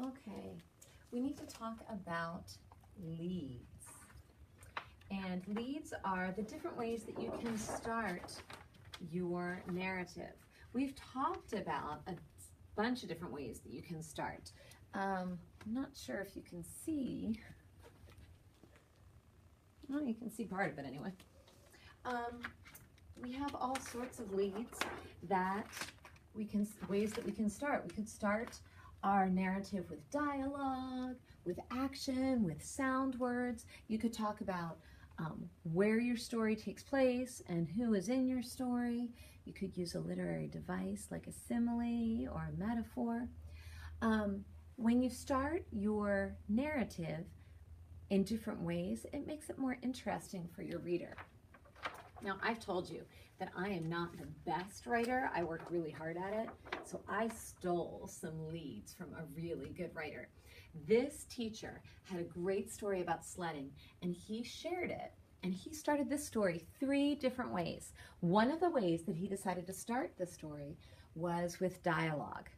Okay, we need to talk about leads. And leads are the different ways that you can start your narrative. We've talked about a bunch of different ways that you can start. I'm not sure if you can see. Well, you can see part of it anyway. We have all sorts of leads that ways that we can start. We could start our narrative with dialogue, with action, with sound words. You could talk about where your story takes place and who is in your story. You could use a literary device like a simile or a metaphor. When you start your narrative in different ways, it makes it more interesting for your reader. Now, I've told you that I am not the best writer. I work really hard at it. So I stole some leads from a really good writer. This teacher had a great story about sledding, and he shared it. And he started this story 3 different ways. One of the ways that he decided to start the story was with dialogue.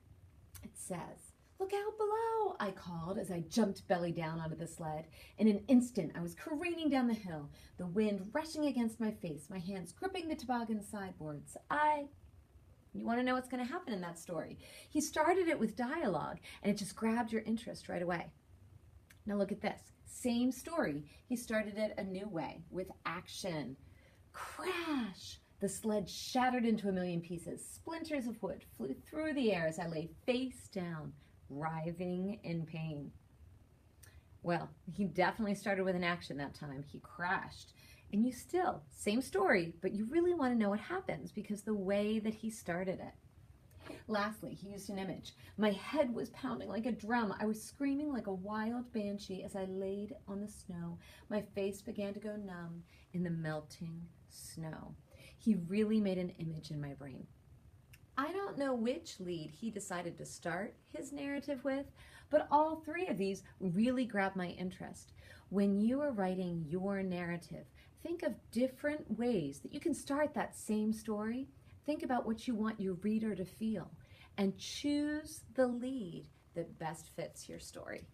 It says, "Look out below," I called as I jumped belly down onto the sled. In an instant, I was careening down the hill, the wind rushing against my face, my hands gripping the toboggan sideboards. You want to know what's going to happen in that story. He started it with dialogue, and it just grabbed your interest right away. Now look at this. Same story. He started it a new way, with action. Crash! The sled shattered into a million pieces. Splinters of wood flew through the air as I lay face down, writhing in pain. Well, he definitely started with an action that time. He crashed. And you still, same story, but you really want to know what happens because the way that he started it. Lastly, he used an image. My head was pounding like a drum. I was screaming like a wild banshee as I laid on the snow. My face began to go numb in the melting snow. He really made an image in my brain. I don't know which lead he decided to start his narrative with, but all 3 of these really grabbed my interest. When you are writing your narrative, think of different ways that you can start that same story. Think about what you want your reader to feel and choose the lead that best fits your story.